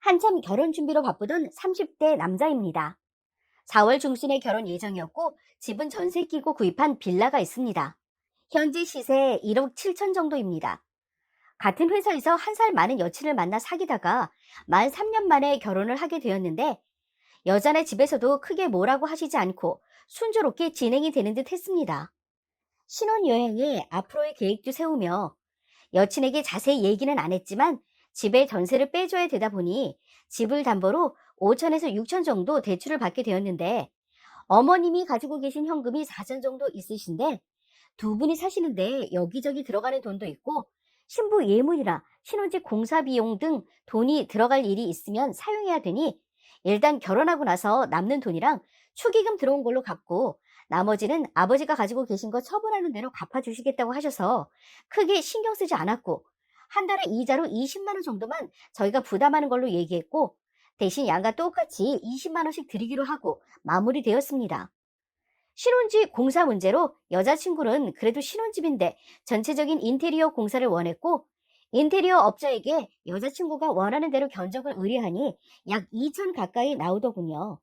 한참 결혼 준비로 바쁘던 30대 남자입니다. 4월 중순에 결혼 예정이었고 집은 전세 끼고 구입한 빌라가 있습니다. 현재 시세 1억 7천 정도입니다. 같은 회사에서 한 살 많은 여친을 만나 사귀다가 만 3년 만에 결혼을 하게 되었는데 여자네 집에서도 크게 뭐라고 하시지 않고 순조롭게 진행이 되는 듯 했습니다. 신혼여행에 앞으로의 계획도 세우며 여친에게 자세히 얘기는 안 했지만 집에 전세를 빼줘야 되다 보니 집을 담보로 5천에서 6천 정도 대출을 받게 되었는데 어머님이 가지고 계신 현금이 4천 정도 있으신데 두 분이 사시는데 여기저기 들어가는 돈도 있고 신부 예물이나 신혼집 공사 비용 등 돈이 들어갈 일이 있으면 사용해야 되니 일단 결혼하고 나서 남는 돈이랑 축의금 들어온 걸로 갚고 나머지는 아버지가 가지고 계신 거 처분하는 대로 갚아주시겠다고 하셔서 크게 신경 쓰지 않았고 한 달에 이자로 20만 원 정도만 저희가 부담하는 걸로 얘기했고 대신 양가 똑같이 20만 원씩 드리기로 하고 마무리되었습니다. 신혼집 공사 문제로 여자친구는 그래도 신혼집인데 전체적인 인테리어 공사를 원했고 인테리어 업자에게 여자친구가 원하는 대로 견적을 의뢰하니 약 2천 가까이 나오더군요.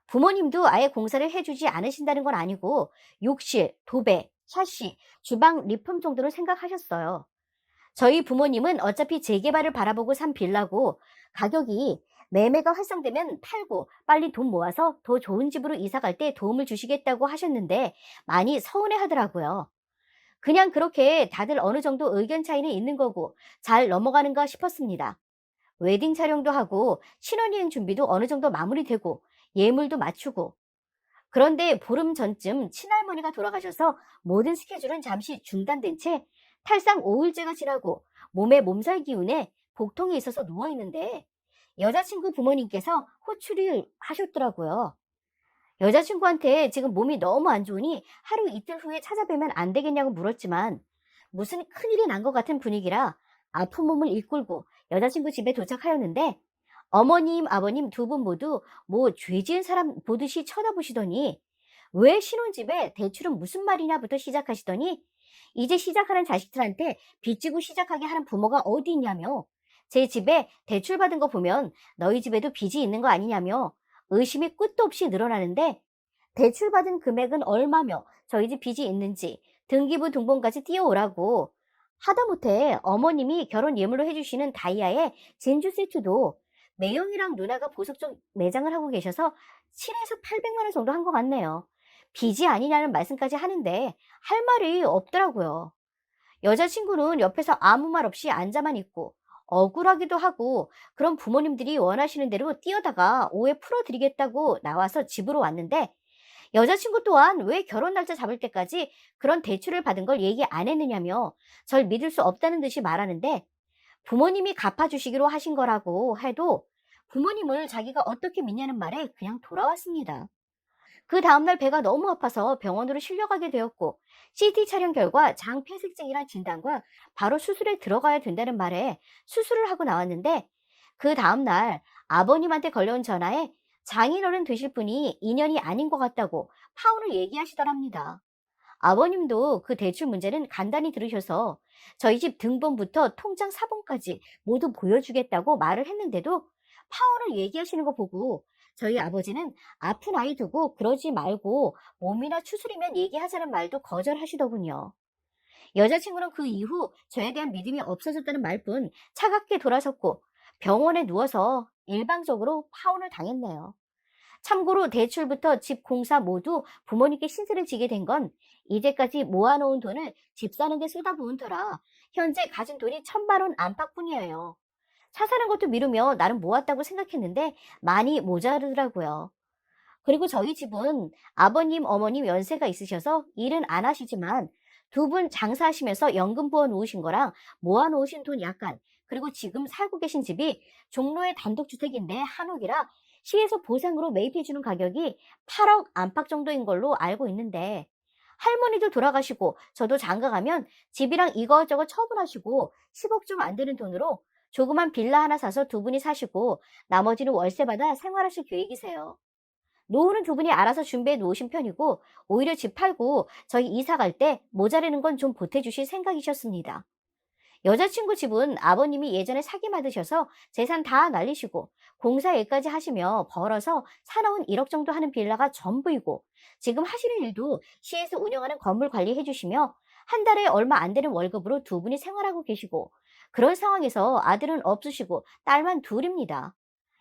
부모님도 아예 공사를 해주지 않으신다는 건 아니고 욕실, 도배, 샤시, 주방 리폼 정도는 생각하셨어요. 저희 부모님은 어차피 재개발을 바라보고 산 빌라고 가격이 매매가 활성되면 팔고 빨리 돈 모아서 더 좋은 집으로 이사 갈 때 도움을 주시겠다고 하셨는데 많이 서운해 하더라고요. 그냥 그렇게 다들 어느 정도 의견 차이는 있는 거고 잘 넘어가는가 싶었습니다. 웨딩 촬영도 하고 신혼여행 준비도 어느 정도 마무리되고 예물도 맞추고 그런데 보름 전쯤 친할머니가 돌아가셔서 모든 스케줄은 잠시 중단된 채 탈상 5일째가 지나고 몸에 몸살 기운에 복통이 있어서 누워있는데 여자친구 부모님께서 호출을 하셨더라고요. 여자친구한테 지금 몸이 너무 안 좋으니 하루 이틀 후에 찾아뵈면 안 되겠냐고 물었지만 무슨 큰일이 난 것 같은 분위기라 아픈 몸을 이끌고 여자친구 집에 도착하였는데 어머님, 아버님 두 분 모두 뭐 죄 지은 사람 보듯이 쳐다보시더니 왜 신혼집에 대출은 무슨 말이냐부터 시작하시더니 이제 시작하는 자식들한테 빚지고 시작하게 하는 부모가 어디 있냐며 제 집에 대출 받은 거 보면 너희 집에도 빚이 있는 거 아니냐며 의심이 끝도 없이 늘어나는데 대출받은 금액은 얼마며 저희 집 빚이 있는지 등기부 등본까지 띄워오라고 하다못해 어머님이 결혼 예물로 해주시는 다이아의 진주 세트도 매형이랑 누나가 보석적 매장을 하고 계셔서 7에서 800만 원 정도 한 것 같네요. 빚이 아니냐는 말씀까지 하는데 할 말이 없더라고요. 여자친구는 옆에서 아무 말 없이 앉아만 있고 억울하기도 하고 그럼 부모님들이 원하시는 대로 뛰어다가 오해 풀어드리겠다고 나와서 집으로 왔는데 여자친구 또한 왜 결혼 날짜 잡을 때까지 그런 대출을 받은 걸 얘기 안 했느냐며 절 믿을 수 없다는 듯이 말하는데 부모님이 갚아주시기로 하신 거라고 해도 부모님을 자기가 어떻게 믿냐는 말에 그냥 돌아왔습니다. 그 다음날 배가 너무 아파서 병원으로 실려가게 되었고 CT 촬영 결과 장폐색증이란 진단과 바로 수술에 들어가야 된다는 말에 수술을 하고 나왔는데 그 다음날 아버님한테 걸려온 전화에 장인어른 되실 분이 인연이 아닌 것 같다고 파혼을 얘기하시더랍니다. 아버님도 그 대출 문제는 간단히 들으셔서 저희 집 등본부터 통장 사본까지 모두 보여주겠다고 말을 했는데도 파혼을 얘기하시는 거 보고 저희 아버지는 아픈 아이 두고 그러지 말고 몸이나 추스리면 얘기하자는 말도 거절하시더군요. 여자친구는 그 이후 저에 대한 믿음이 없어졌다는 말뿐 차갑게 돌아섰고 병원에 누워서 일방적으로 파혼을 당했네요. 참고로 대출부터 집 공사 모두 부모님께 신세를 지게 된 건 이제까지 모아놓은 돈을 집 사는 데 쏟아부은 터라 현재 가진 돈이 1,000만 원 안팎뿐이에요. 차 사는 것도 미루며 나름 모았다고 생각했는데 많이 모자르더라고요. 그리고 저희 집은 아버님, 어머님 연세가 있으셔서 일은 안 하시지만 두 분 장사하시면서 연금 부어 놓으신 거랑 모아 놓으신 돈 약간, 그리고 지금 살고 계신 집이 종로의 단독주택인데 한옥이라 시에서 보상으로 매입해 주는 가격이 8억 안팎 정도인 걸로 알고 있는데 할머니도 돌아가시고 저도 장가 가면 집이랑 이것저것 처분하시고 10억 좀 안 되는 돈으로 조그만 빌라 하나 사서 두 분이 사시고 나머지는 월세 받아 생활하실 계획이세요. 노후는 두 분이 알아서 준비해 놓으신 편이고 오히려 집 팔고 저희 이사 갈 때 모자라는 건 좀 보태주실 생각이셨습니다. 여자친구 집은 아버님이 예전에 사기 받으셔서 재산 다 날리시고 공사 일까지 하시며 벌어서 사놓은 1억 정도 하는 빌라가 전부이고 지금 하시는 일도 시에서 운영하는 건물 관리해 주시며 한 달에 얼마 안 되는 월급으로 두 분이 생활하고 계시고 그런 상황에서 아들은 없으시고 딸만 둘입니다.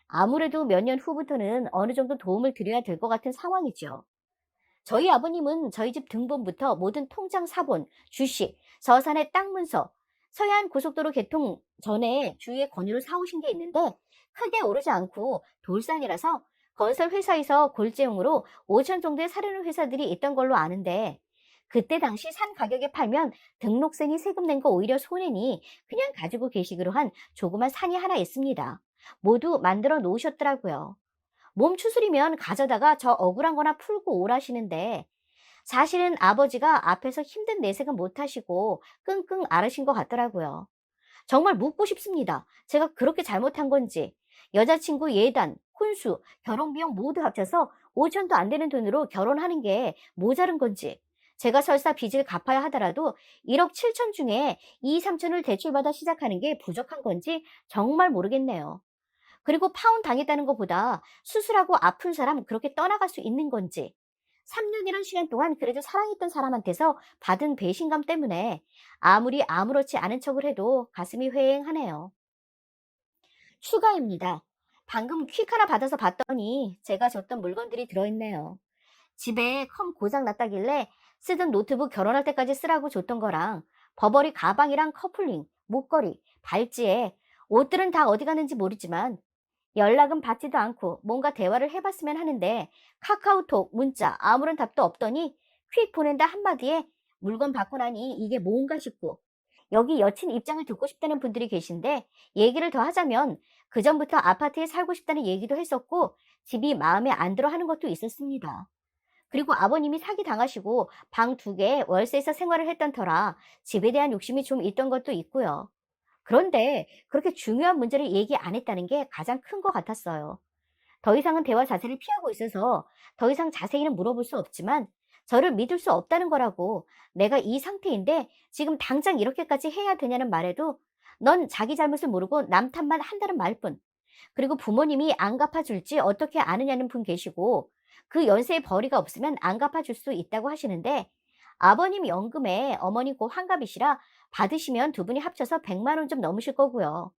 아무래도 몇 년 후부터는 어느 정도 도움을 드려야 될 것 같은 상황이죠. 저희 아버님은 저희 집 등본부터 모든 통장 사본, 주식, 저산의 땅 문서, 서해안 고속도로 개통 전에 주위에 권유로 사오신 게 있는데 크게 오르지 않고 돌산이라서 건설 회사에서 골재용으로 5천 정도에 사려는 회사들이 있던 걸로 아는데 그때 당시 산 가격에 팔면 등록세니 세금 낸 거 오히려 손해니 그냥 가지고 계시기로 한 조그만 산이 하나 있습니다. 모두 만들어 놓으셨더라고요. 몸 추스리면 가져다가 저 억울한 거나 풀고 오라시는데 사실은 아버지가 앞에서 힘든 내색은 못 하시고 끙끙 앓으신 것 같더라고요. 정말 묻고 싶습니다. 제가 그렇게 잘못한 건지. 여자친구 예단, 혼수, 결혼 비용 모두 합쳐서 5천도 안 되는 돈으로 결혼하는 게 모자른 건지. 제가 설사 빚을 갚아야 하더라도 1억 7천 중에 2, 3천을 대출받아 시작하는 게 부족한 건지 정말 모르겠네요. 그리고 파혼 당했다는 것보다 수술하고 아픈 사람 그렇게 떠나갈 수 있는 건지 3년이란 시간 동안 그래도 사랑했던 사람한테서 받은 배신감 때문에 아무리 아무렇지 않은 척을 해도 가슴이 회행하네요. 추가입니다. 방금 퀵 하나 받아서 봤더니 제가 줬던 물건들이 들어있네요. 집에 컴 고장 났다길래 쓰던 노트북 결혼할 때까지 쓰라고 줬던 거랑 버버리 가방이랑 커플링, 목걸이, 발찌에 옷들은 다 어디 갔는지 모르지만 연락은 받지도 않고 뭔가 대화를 해봤으면 하는데 카카오톡, 문자 아무런 답도 없더니 퀵 보낸다 한마디에 물건 받고 나니 이게 뭔가 싶고 여기 여친 입장을 듣고 싶다는 분들이 계신데 얘기를 더 하자면 그전부터 아파트에 살고 싶다는 얘기도 했었고 집이 마음에 안 들어 하는 것도 있었습니다. 그리고 아버님이 사기 당하시고 방 2개 월세에서 생활을 했던 터라 집에 대한 욕심이 좀 있던 것도 있고요. 그런데 그렇게 중요한 문제를 얘기 안 했다는 게 가장 큰 것 같았어요. 더 이상은 대화 자세를 피하고 있어서 더 이상 자세히는 물어볼 수 없지만 저를 믿을 수 없다는 거라고 내가 이 상태인데 지금 당장 이렇게까지 해야 되냐는 말에도 넌 자기 잘못을 모르고 남 탓만 한다는 말뿐 그리고 부모님이 안 갚아줄지 어떻게 아느냐는 분 계시고 그 연세에 벌이가 없으면 안 갚아줄 수 있다고 하시는데 아버님 연금에 어머니 고 환갑이시라 받으시면 두 분이 합쳐서 100만 원 좀 넘으실 거고요.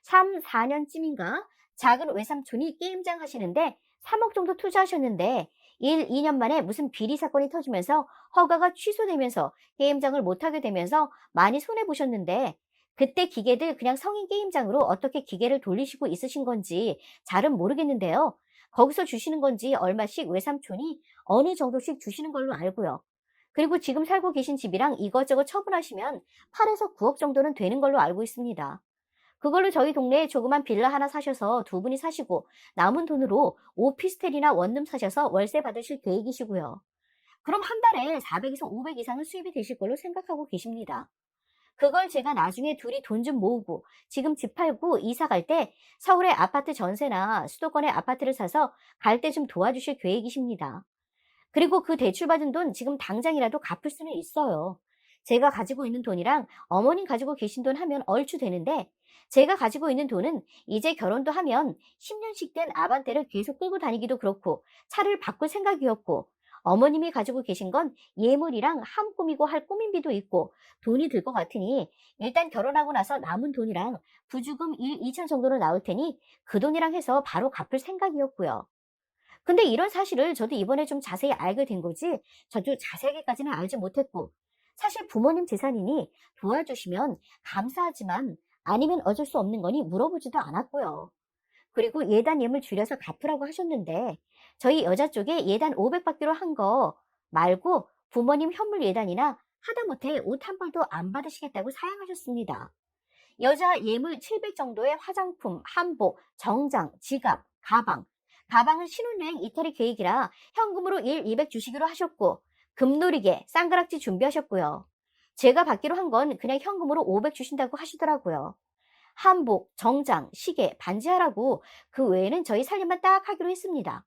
3, 4년쯤인가 작은 외삼촌이 게임장 하시는데 3억 정도 투자하셨는데 1, 2년 만에 무슨 비리 사건이 터지면서 허가가 취소되면서 게임장을 못하게 되면서 많이 손해보셨는데 그때 기계들 그냥 성인 게임장으로 어떻게 기계를 돌리시고 있으신 건지 잘은 모르겠는데요. 거기서 주시는 건지 얼마씩 외삼촌이 어느 정도씩 주시는 걸로 알고요. 그리고 지금 살고 계신 집이랑 이것저것 처분하시면 8에서 9억 정도는 되는 걸로 알고 있습니다. 그걸로 저희 동네에 조그만 빌라 하나 사셔서 두 분이 사시고 남은 돈으로 오피스텔이나 원룸 사셔서 월세 받으실 계획이시고요. 그럼 한 달에 400에서 500 이상은 수입이 되실 걸로 생각하고 계십니다. 그걸 제가 나중에 둘이 돈 좀 모으고 지금 집 팔고 이사 갈 때 서울의 아파트 전세나 수도권의 아파트를 사서 갈 때 좀 도와주실 계획이십니다. 그리고 그 대출받은 돈 지금 당장이라도 갚을 수는 있어요. 제가 가지고 있는 돈이랑 어머님 가지고 계신 돈 하면 얼추 되는데 제가 가지고 있는 돈은 이제 결혼도 하면 10년씩 된 아반떼를 계속 끌고 다니기도 그렇고 차를 바꿀 생각이었고 어머님이 가지고 계신 건 예물이랑 함 꾸미고 할 꾸민비도 있고 돈이 들 것 같으니 일단 결혼하고 나서 남은 돈이랑 부주금 1, 2천 정도로 나올 테니 그 돈이랑 해서 바로 갚을 생각이었고요. 근데 이런 사실을 저도 이번에 좀 자세히 알게 된 거지, 저도 자세하게까지는 알지 못했고, 사실 부모님 재산이니 도와주시면 감사하지만 아니면 어쩔 수 없는 거니 물어보지도 않았고요. 그리고 예단 예물 줄여서 갚으라고 하셨는데, 저희 여자 쪽에 예단 500 받기로 한 거 말고 부모님 현물 예단이나 하다못해 옷 한 벌도 안 받으시겠다고 사양하셨습니다. 여자 예물 700 정도의 화장품, 한복, 정장, 지갑, 가방. 가방은 신혼여행 이탈리 계획이라 현금으로 1, 200 주시기로 하셨고, 금놀이개, 쌍가락지 준비하셨고요. 제가 받기로 한 건 그냥 현금으로 500 주신다고 하시더라고요. 한복, 정장, 시계, 반지하라고 그 외에는 저희 살림만 딱 하기로 했습니다.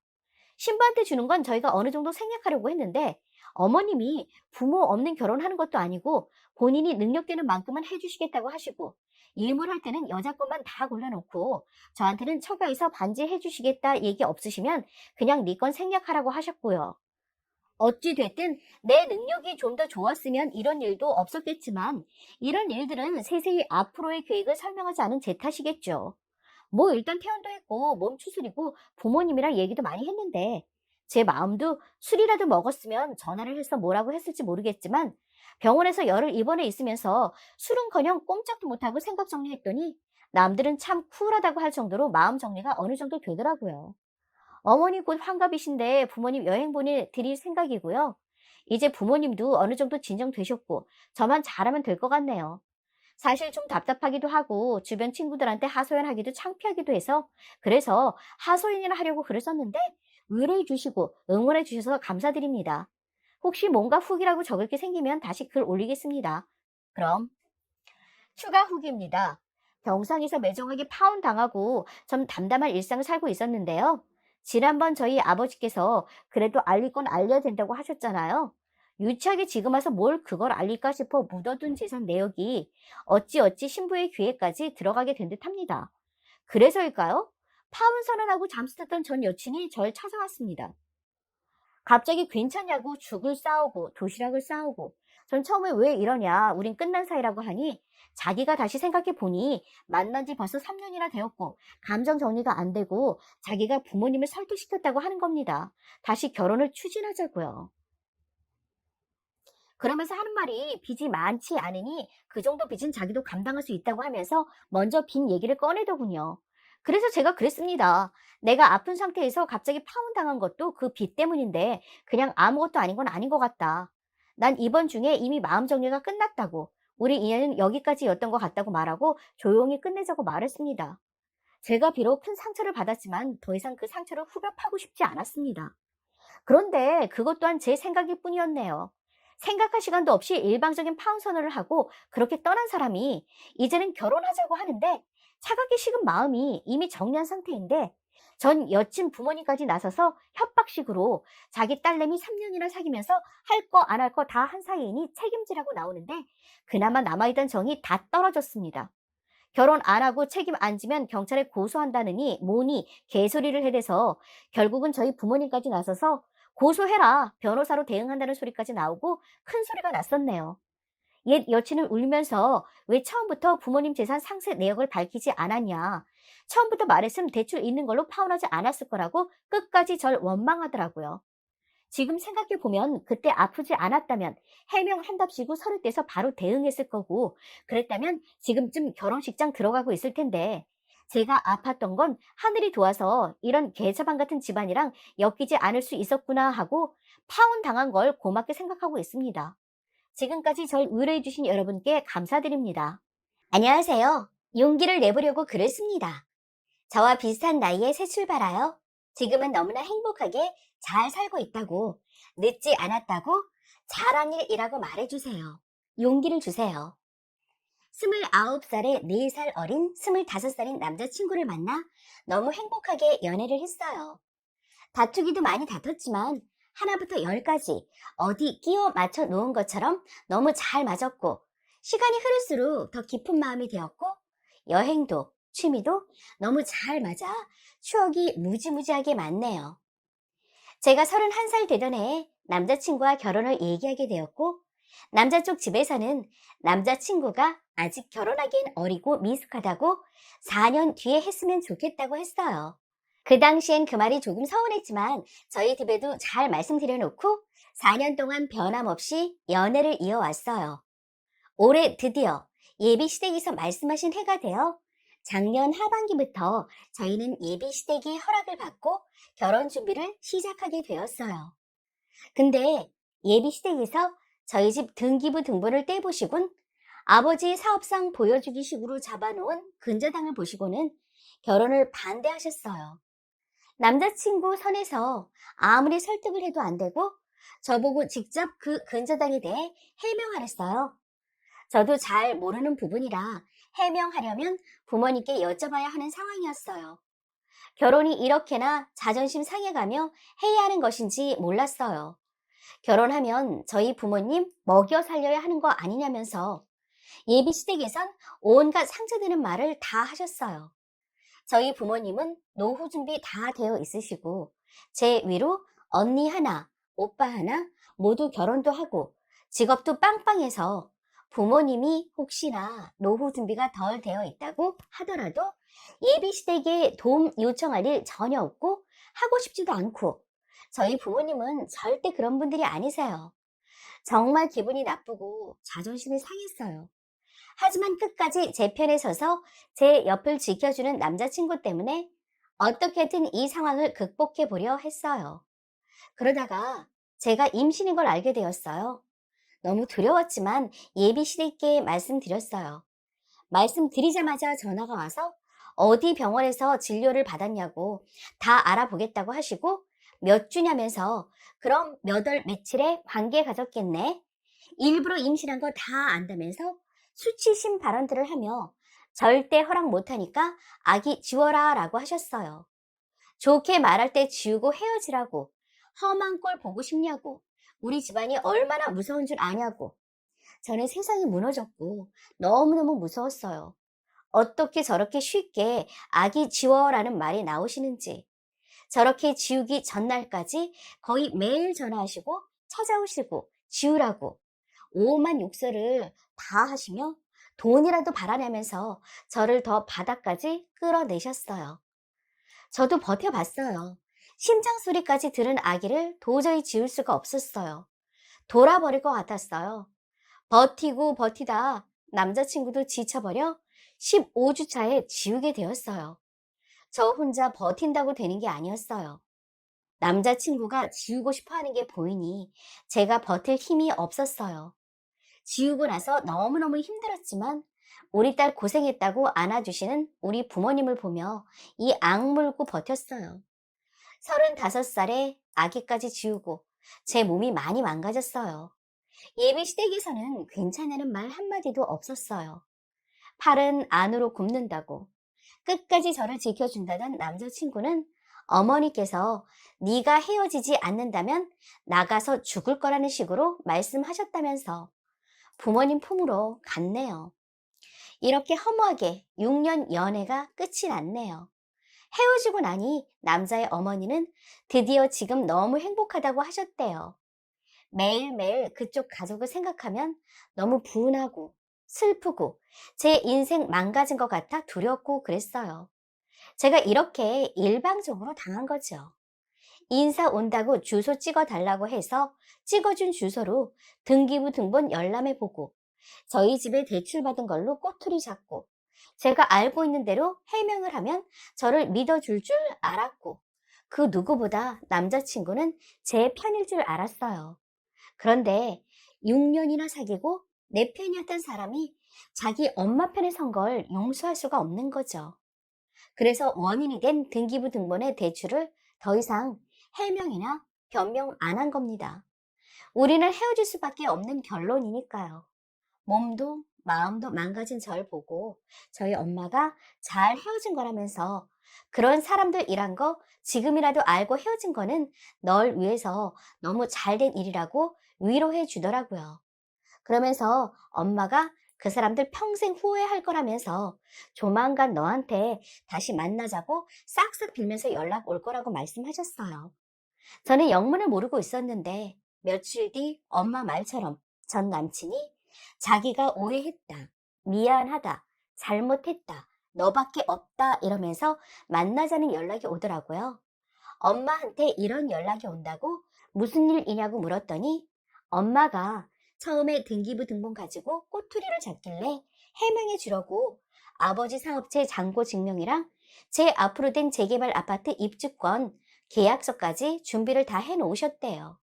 신부한테 주는 건 저희가 어느 정도 생략하려고 했는데 어머님이 부모 없는 결혼하는 것도 아니고 본인이 능력되는 만큼은 해주시겠다고 하시고 일물 할 때는 여자 것만 다 골라놓고 저한테는 처가에서 반지 해주시겠다 얘기 없으시면 그냥 네 건 생략하라고 하셨고요. 어찌 됐든 내 능력이 좀 더 좋았으면 이런 일도 없었겠지만 이런 일들은 세세히 앞으로의 계획을 설명하지 않은 제 탓이겠죠. 뭐 일단 퇴원도 했고 몸 추스리고 부모님이랑 얘기도 많이 했는데 제 마음도 술이라도 먹었으면 전화를 해서 뭐라고 했을지 모르겠지만 병원에서 열흘 입원해 있으면서 술은커녕 꼼짝도 못하고 생각 정리했더니 남들은 참 쿨하다고 할 정도로 마음 정리가 어느 정도 되더라고요. 어머니 곧 환갑이신데 부모님 여행 보내드릴 생각이고요. 이제 부모님도 어느 정도 진정되셨고 저만 잘하면 될 것 같네요. 사실 좀 답답하기도 하고 주변 친구들한테 하소연하기도 창피하기도 해서 그래서 하소연이나 하려고 글을 썼는데 의뢰해 주시고 응원해 주셔서 감사드립니다. 혹시 뭔가 후기라고 적을 게 생기면 다시 글 올리겠습니다. 그럼 추가 후기입니다. 병상에서 매정하게 파혼당하고 좀 담담한 일상을 살고 있었는데요. 지난번 저희 아버지께서 그래도 알릴 건 알려야 된다고 하셨잖아요. 유치하게 지금 와서 뭘 그걸 알릴까 싶어 묻어둔 재산 내역이 어찌어찌 신부의 귀에까지 들어가게 된 듯합니다. 그래서일까요? 파혼 선언하고 잠수 탔던 전 여친이 절 찾아왔습니다. 갑자기 괜찮냐고 죽을 싸우고 도시락을 싸우고 전 처음에 왜 이러냐 우린 끝난 사이라고 하니 자기가 다시 생각해 보니 만난 지 벌써 3년이나 되었고 감정 정리가 안 되고 자기가 부모님을 설득시켰다고 하는 겁니다. 다시 결혼을 추진하자고요. 그러면서 하는 말이 빚이 많지 않으니 그 정도 빚은 자기도 감당할 수 있다고 하면서 먼저 빚 얘기를 꺼내더군요. 그래서 제가 그랬습니다. 내가 아픈 상태에서 갑자기 파혼당한 것도 그 빚 때문인데 그냥 아무것도 아닌 건 아닌 것 같다. 난 이번 중에 이미 마음 정리가 끝났다고 우리 인연은 여기까지였던 것 같다고 말하고 조용히 끝내자고 말했습니다. 제가 비록 큰 상처를 받았지만 더 이상 그 상처를 후벼 파고 싶지 않았습니다. 그런데 그것 또한 제 생각일 뿐이었네요. 생각할 시간도 없이 일방적인 파혼 선언을 하고 그렇게 떠난 사람이 이제는 결혼하자고 하는데 차갑게 식은 마음이 이미 정리한 상태인데 전 여친 부모님까지 나서서 협박식으로 자기 딸내미 3년이나 사귀면서 할 거 안 할 거 다 한 사이이니 책임지라고 나오는데 그나마 남아있던 정이 다 떨어졌습니다. 결혼 안 하고 책임 안 지면 경찰에 고소한다느니 뭐니 개소리를 해대서 결국은 저희 부모님까지 나서서 고소해라 변호사로 대응한다는 소리까지 나오고 큰 소리가 났었네요. 옛 여친은 울면서 왜 처음부터 부모님 재산 상세 내역을 밝히지 않았냐. 처음부터 말했으면 대출 있는 걸로 파혼하지 않았을 거라고 끝까지 절 원망하더라고요. 지금 생각해보면 그때 아프지 않았다면 해명한답시고 서류 떼서 바로 대응했을 거고 그랬다면 지금쯤 결혼식장 들어가고 있을 텐데 제가 아팠던 건 하늘이 도와서 이런 계자방 같은 집안이랑 엮이지 않을 수 있었구나 하고 파혼 당한 걸 고맙게 생각하고 있습니다. 지금까지 절 의뢰해 주신 여러분께 감사드립니다. 안녕하세요. 용기를 내보려고 글을 씁니다. 저와 비슷한 나이에 새 출발하여 지금은 너무나 행복하게 잘 살고 있다고, 늦지 않았다고, 잘한 일이라고 말해주세요. 용기를 주세요. 29살에 4살 어린 25살인 남자친구를 만나 너무 행복하게 연애를 했어요. 다투기도 많이 다퉜지만 하나부터 열까지 어디 끼워 맞춰 놓은 것처럼 너무 잘 맞았고 시간이 흐를수록 더 깊은 마음이 되었고 여행도 취미도 너무 잘 맞아 추억이 무지무지하게 많네요. 제가 31살 되던 해에 남자친구와 결혼을 얘기하게 되었고 남자 쪽 집에서는 남자친구가 아직 결혼하기엔 어리고 미숙하다고 4년 뒤에 했으면 좋겠다고 했어요. 그 당시엔 그 말이 조금 서운했지만 저희 집에도 잘 말씀드려 놓고 4년 동안 변함없이 연애를 이어왔어요. 올해 드디어 예비시댁에서 말씀하신 해가 되어 작년 하반기부터 저희는 예비시댁의 허락을 받고 결혼 준비를 시작하게 되었어요. 근데 예비시댁에서 저희 집 등기부 등본을 떼보시곤 아버지 사업상 보여주기 식으로 잡아놓은 근저당을 보시고는 결혼을 반대하셨어요. 남자친구 선에서 아무리 설득을 해도 안 되고 저보고 직접 그 근저당에 대해 해명하랬어요. 저도 잘 모르는 부분이라 해명하려면 부모님께 여쭤봐야 하는 상황이었어요. 결혼이 이렇게나 자존심 상해가며 해야 하는 것인지 몰랐어요. 결혼하면 저희 부모님 먹여 살려야 하는 거 아니냐면서 예비 시댁에선 온갖 상처되는 말을 다 하셨어요. 저희 부모님은 노후 준비 다 되어 있으시고 제 위로 언니 하나, 오빠 하나 모두 결혼도 하고 직업도 빵빵해서 부모님이 혹시나 노후 준비가 덜 되어 있다고 하더라도 예비 시댁에 도움 요청할 일 전혀 없고 하고 싶지도 않고 저희 부모님은 절대 그런 분들이 아니세요. 정말 기분이 나쁘고 자존심이 상했어요. 하지만 끝까지 제 편에 서서 제 옆을 지켜주는 남자친구 때문에 어떻게든 이 상황을 극복해 보려 했어요. 그러다가 제가 임신인 걸 알게 되었어요. 너무 두려웠지만 예비 시댁께 말씀드렸어요. 말씀드리자마자 전화가 와서 어디 병원에서 진료를 받았냐고 다 알아보겠다고 하시고 몇 주냐면서 그럼 몇 월 며칠에 관계 가졌겠네. 일부러 임신한 거 다 안다면서 수치심 발언들을 하며 절대 허락 못하니까 아기 지워라 라고 하셨어요. 좋게 말할 때 지우고 헤어지라고, 험한 꼴 보고 싶냐고, 우리 집안이 얼마나 무서운 줄 아냐고. 저는 세상이 무너졌고 너무너무 무서웠어요. 어떻게 저렇게 쉽게 아기 지워라는 말이 나오시는지. 저렇게 지우기 전날까지 거의 매일 전화하시고 찾아오시고 지우라고 오만 욕설을 다 하시며 돈이라도 받아내면서 저를 더 바닥까지 끌어내셨어요. 저도 버텨봤어요. 심장 소리까지 들은 아기를 도저히 지울 수가 없었어요. 돌아버릴 것 같았어요. 버티고 버티다 남자친구도 지쳐버려 15주 차에 지우게 되었어요. 저 혼자 버틴다고 되는 게 아니었어요. 남자친구가 지우고 싶어 하는 게 보이니 제가 버틸 힘이 없었어요. 지우고 나서 너무너무 힘들었지만 우리 딸 고생했다고 안아주시는 우리 부모님을 보며 이 악물고 버텼어요. 35살에 아기까지 지우고 제 몸이 많이 망가졌어요. 예비 시댁에서는 괜찮다는 말 한마디도 없었어요. 팔은 안으로 굽는다고 끝까지 저를 지켜준다던 남자친구는 어머니께서 네가 헤어지지 않는다면 나가서 죽을 거라는 식으로 말씀하셨다면서 부모님 품으로 갔네요. 이렇게 허무하게 6년 연애가 끝이 났네요. 헤어지고 나니 남자의 어머니는 드디어 지금 너무 행복하다고 하셨대요. 매일매일 그쪽 가족을 생각하면 너무 분하고 슬프고 제 인생 망가진 것 같아 두렵고 그랬어요. 제가 이렇게 일방적으로 당한 거죠. 인사 온다고 주소 찍어 달라고 해서 찍어준 주소로 등기부 등본 열람해 보고 저희 집에 대출받은 걸로 꼬투리 잡고 제가 알고 있는 대로 해명을 하면 저를 믿어줄 줄 알았고 그 누구보다 남자친구는 제 편일 줄 알았어요. 그런데 6년이나 사귀고 내 편이었던 사람이 자기 엄마 편에 선 걸 용서할 수가 없는 거죠. 그래서 원인이 된 등기부 등본의 대출을 더 이상 해명이나 변명 안 한 겁니다. 우리는 헤어질 수밖에 없는 결론이니까요. 몸도 마음도 망가진 절 보고 저희 엄마가 잘 헤어진 거라면서 그런 사람들이란 거 지금이라도 알고 헤어진 거는 널 위해서 너무 잘된 일이라고 위로해 주더라고요. 그러면서 엄마가 그 사람들 평생 후회할 거라면서 조만간 너한테 다시 만나자고 싹싹 빌면서 연락 올 거라고 말씀하셨어요. 저는 영문을 모르고 있었는데 며칠 뒤 엄마 말처럼 전 남친이 자기가 오해했다, 미안하다, 잘못했다, 너밖에 없다 이러면서 만나자는 연락이 오더라고요. 엄마한테 이런 연락이 온다고 무슨 일이냐고 물었더니 엄마가 처음에 등기부 등본 가지고 꼬투리를 잡길래 해명해 주려고 아버지 사업체 잔고 증명이랑 제 앞으로 된 재개발 아파트 입주권 계약서까지 준비를 다 해놓으셨대요.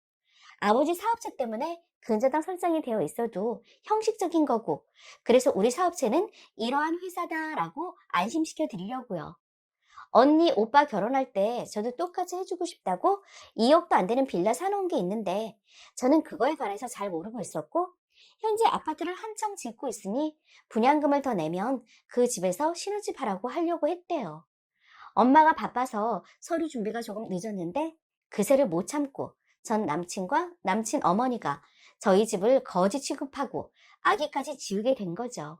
아버지 사업체 때문에 근저당 설정이 되어 있어도 형식적인 거고 그래서 우리 사업체는 이러한 회사다라고 안심시켜 드리려고요. 언니, 오빠 결혼할 때 저도 똑같이 해주고 싶다고 2억도 안 되는 빌라 사놓은 게 있는데 저는 그거에 관해서 잘 모르고 있었고 현재 아파트를 한창 짓고 있으니 분양금을 더 내면 그 집에서 신혼집 하라고 하려고 했대요. 엄마가 바빠서 서류 준비가 조금 늦었는데 그새를 못 참고 전 남친과 남친 어머니가 저희 집을 거지 취급하고 아기까지 지우게 된 거죠.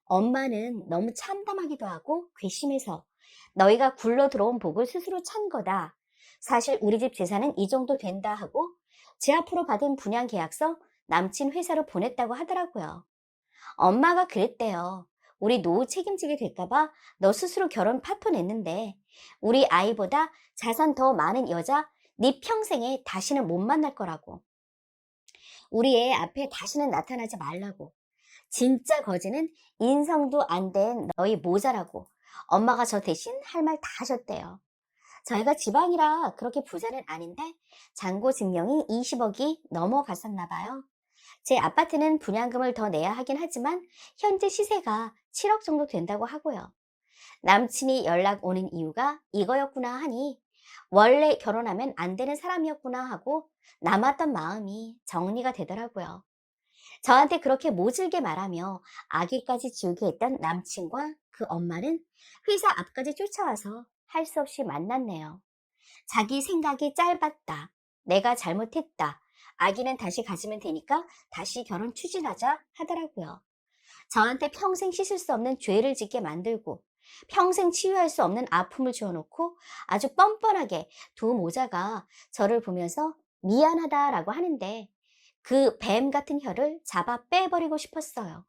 엄마는 너무 참담하기도 하고 괘씸해서 너희가 굴러 들어온 복을 스스로 찬 거다. 사실 우리 집 재산은 이 정도 된다 하고 제 앞으로 받은 분양 계약서 남친 회사로 보냈다고 하더라고요. 엄마가 그랬대요. 우리 노후 책임지게 될까봐 너 스스로 결혼 파토 냈는데 우리 아이보다 자산 더 많은 여자 네 평생에 다시는 못 만날 거라고. 우리 애 앞에 다시는 나타나지 말라고. 진짜 거지는 인성도 안 된 너희 모자라고. 엄마가 저 대신 할 말 다 하셨대요. 저희가 지방이라 그렇게 부자는 아닌데 잔고 증명이 20억이 넘어갔었나 봐요. 제 아파트는 분양금을 더 내야 하긴 하지만 현재 시세가 7억 정도 된다고 하고요. 남친이 연락 오는 이유가 이거였구나 하니 원래 결혼하면 안 되는 사람이었구나 하고 남았던 마음이 정리가 되더라고요. 저한테 그렇게 모질게 말하며 아기까지 지우게 했던 남친과 그 엄마는 회사 앞까지 쫓아와서 할 수 없이 만났네요. 자기 생각이 짧았다. 내가 잘못했다. 아기는 다시 가지면 되니까 다시 결혼 추진하자 하더라고요. 저한테 평생 씻을 수 없는 죄를 짓게 만들고 평생 치유할 수 없는 아픔을 주어놓고 아주 뻔뻔하게 두 모자가 저를 보면서 미안하다라고 하는데 그 뱀 같은 혀를 잡아 빼버리고 싶었어요.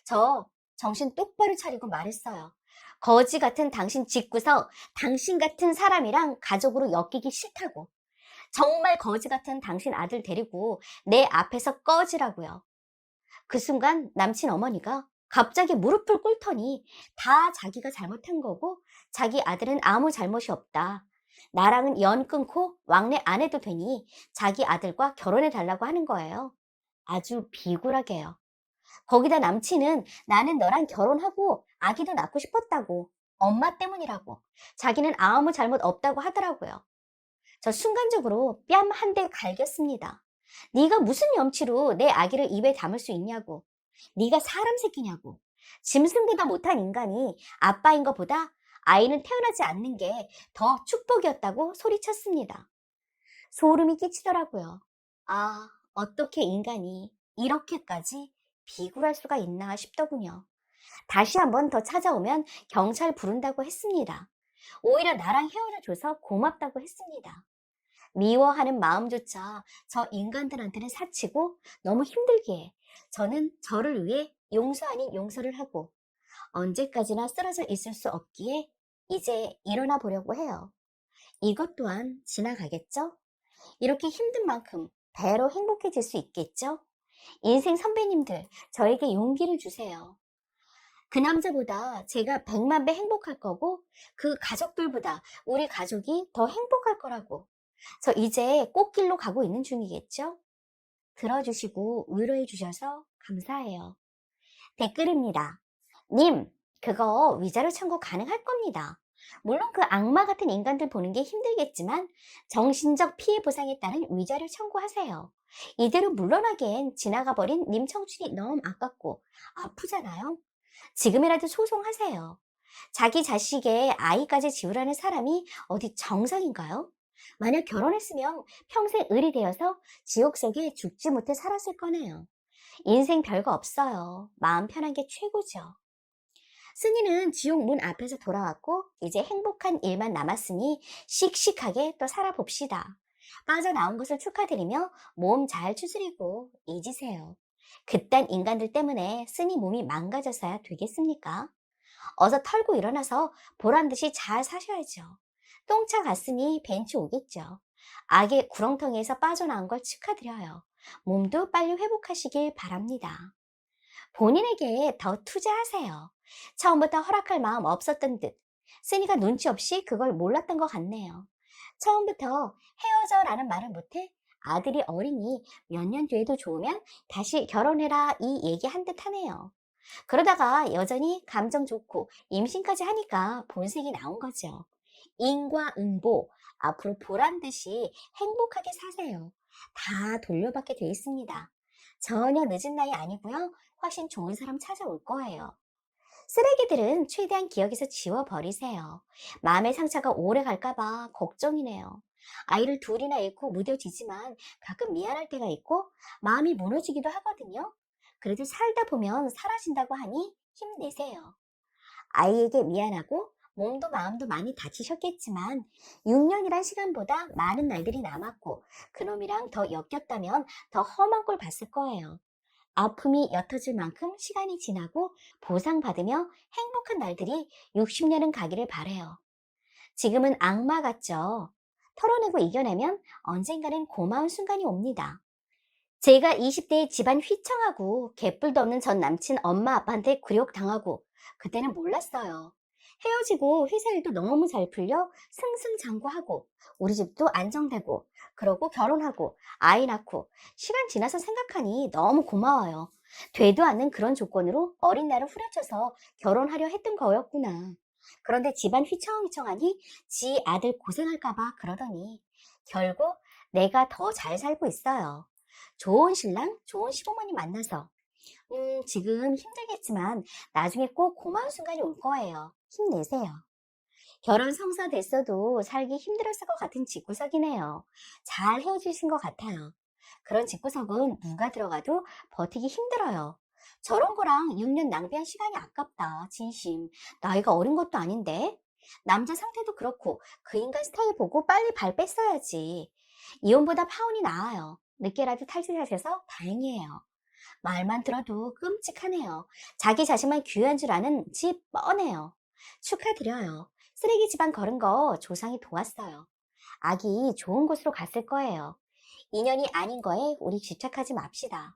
저 정신 똑바로 차리고 말했어요. 거지 같은 당신 짓고서 당신 같은 사람이랑 가족으로 엮이기 싫다고. 정말 거지 같은 당신 아들 데리고 내 앞에서 꺼지라고요. 그 순간 남친 어머니가 갑자기 무릎을 꿇더니 다 자기가 잘못한 거고 자기 아들은 아무 잘못이 없다. 나랑은 연 끊고 왕래 안 해도 되니 자기 아들과 결혼해 달라고 하는 거예요. 아주 비굴하게요. 거기다 남친은 나는 너랑 결혼하고 아기도 낳고 싶었다고. 엄마 때문이라고. 자기는 아무 잘못 없다고 하더라고요. 저 순간적으로 뺨 한 대 갈겼습니다. 네가 무슨 염치로 내 아기를 입에 담을 수 있냐고. 네가 사람 새끼냐고. 짐승보다 못한 인간이 아빠인 것보다 아이는 태어나지 않는 게 더 축복이었다고 소리쳤습니다. 소름이 끼치더라고요. 아, 어떻게 인간이 이렇게까지 비굴할 수가 있나 싶더군요. 다시 한번 더 찾아오면 경찰 부른다고 했습니다. 오히려 나랑 헤어져줘서 고맙다고 했습니다. 미워하는 마음조차 저 인간들한테는 사치고 너무 힘들기에 저는 저를 위해 용서 아닌 용서를 하고 언제까지나 쓰러져 있을 수 없기에 이제 일어나 보려고 해요. 이것 또한 지나가겠죠? 이렇게 힘든 만큼 배로 행복해질 수 있겠죠? 인생 선배님들, 저에게 용기를 주세요. 그 남자보다 제가 100만 배 행복할 거고 그 가족들보다 우리 가족이 더 행복할 거라고. 저 이제 꽃길로 가고 있는 중이겠죠? 들어주시고 위로해 주셔서 감사해요. 댓글입니다. 님, 그거 위자료 청구 가능할 겁니다. 물론 그 악마 같은 인간들 보는 게 힘들겠지만 정신적 피해 보상에 따른 위자료 청구하세요. 이대로 물러나기엔 지나가 버린 님 청춘이 너무 아깝고 아프잖아요. 지금이라도 소송하세요. 자기 자식의 아이까지 지우라는 사람이 어디 정상인가요? 만약 결혼했으면 평생 을이 되어서 지옥 속에 죽지 못해 살았을 거네요. 인생 별거 없어요. 마음 편한 게 최고죠. 승희는 지옥 문 앞에서 돌아왔고 이제 행복한 일만 남았으니 씩씩하게 또 살아봅시다. 빠져나온 것을 축하드리며 몸 잘 추스리고 잊으세요. 그딴 인간들 때문에 승희 몸이 망가져서야 되겠습니까? 어서 털고 일어나서 보란듯이 잘 사셔야죠. 똥차 갔으니 벤치 오겠죠. 악의 구렁텅이에서 빠져나온 걸 축하드려요. 몸도 빨리 회복하시길 바랍니다. 본인에게 더 투자하세요. 처음부터 허락할 마음 없었던 듯. 쓰니가 눈치 없이 그걸 몰랐던 것 같네요. 처음부터 헤어져라는 말을 못해 아들이 어리니 몇 년 뒤에도 좋으면 다시 결혼해라 이 얘기 한 듯 하네요. 그러다가 여전히 감정 좋고 임신까지 하니까 본색이 나온 거죠. 인과응보, 앞으로 보란 듯이 행복하게 사세요. 다 돌려받게 돼 있습니다. 전혀 늦은 나이 아니고요. 훨씬 좋은 사람 찾아올 거예요. 쓰레기들은 최대한 기억에서 지워버리세요. 마음의 상처가 오래 갈까봐 걱정이네요. 아이를 둘이나 잃고 무뎌지지만 가끔 미안할 때가 있고 마음이 무너지기도 하거든요. 그래도 살다 보면 사라진다고 하니 힘내세요. 아이에게 미안하고 몸도 마음도 많이 다치셨겠지만 6년이란 시간보다 많은 날들이 남았고 그놈이랑 더 엮였다면 더 험한 꼴 봤을 거예요. 아픔이 옅어질 만큼 시간이 지나고 보상받으며 행복한 날들이 60년은 가기를 바래요. 지금은 악마 같죠? 털어내고 이겨내면 언젠가는 고마운 순간이 옵니다. 제가 20대에 집안 휘청하고 개뿔도 없는 전 남친 엄마 아빠한테 굴욕당하고 그때는 몰랐어요. 헤어지고 회사 일도 너무 잘 풀려 승승장구하고 우리 집도 안정되고 그러고 결혼하고 아이 낳고 시간 지나서 생각하니 너무 고마워요. 되도 않는 그런 조건으로 어린 나이를 후려쳐서 결혼하려 했던 거였구나. 그런데 집안 휘청휘청하니 지 아들 고생할까봐 그러더니 결국 내가 더 잘 살고 있어요. 좋은 신랑, 좋은 시부모님 만나서 지금 힘들겠지만 나중에 꼭 고마운 순간이 올 거예요. 힘내세요. 결혼 성사 됐어도 살기 힘들었을 것 같은 집구석이네요. 잘 헤어지신 것 같아요. 그런 집구석은 누가 들어가도 버티기 힘들어요. 저런 거랑 6년 낭비한 시간이 아깝다. 진심. 나이가 어린 것도 아닌데. 남자 상태도 그렇고 그 인간 스타일 보고 빨리 발 뺐어야지. 이혼보다 파혼이 나아요. 늦게라도 탈출하셔서 다행이에요. 말만 들어도 끔찍하네요. 자기 자신만 귀한 줄 아는 집 뻔해요. 축하드려요. 쓰레기 집안 걸은 거 조상이 도왔어요. 아기 좋은 곳으로 갔을 거예요. 인연이 아닌 거에 우리 집착하지 맙시다.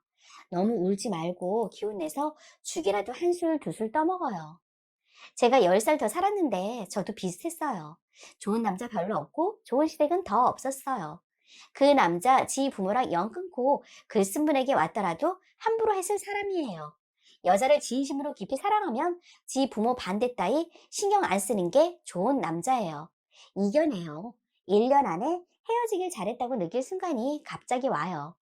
너무 울지 말고 기운 내서 죽이라도 한 술 두 술 떠먹어요. 제가 10살 더 살았는데 저도 비슷했어요. 좋은 남자 별로 없고 좋은 시댁은 더 없었어요. 그 남자 지 부모랑 연 끊고 글 쓴 분에게 왔더라도 함부로 했을 사람이에요. 여자를 진심으로 깊이 사랑하면 지 부모 반대 따위 신경 안 쓰는 게 좋은 남자예요. 이겨내요. 1년 안에 헤어지길 잘했다고 느낄 순간이 갑자기 와요.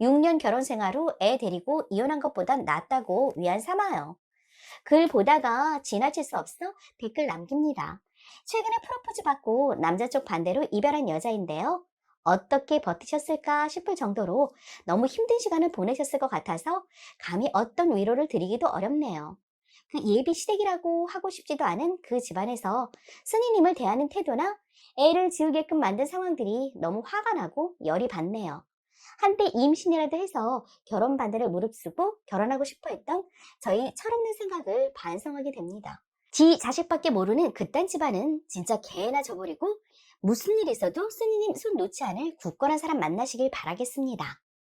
6년 결혼 생활 후 애 데리고 이혼한 것보단 낫다고 위안 삼아요. 글 보다가 지나칠 수 없어 댓글 남깁니다. 최근에 프로포즈 받고 남자 쪽 반대로 이별한 여자인데요. 어떻게 버티셨을까 싶을 정도로 너무 힘든 시간을 보내셨을 것 같아서 감히 어떤 위로를 드리기도 어렵네요. 그 예비 시댁이라고 하고 싶지도 않은 그 집안에서 스님을 대하는 태도나 애를 지우게끔 만든 상황들이 너무 화가 나고 열이 받네요. 한때 임신이라도 해서 결혼 반대를 무릅쓰고 결혼하고 싶어 했던 저희 철없는 생각을 반성하게 됩니다. 지 자식밖에 모르는 그딴 집안은 진짜 개나 져버리고 무슨 일 있어도 스님 손 놓지 않을 굳건한 사람 만나시길 바라겠습니다.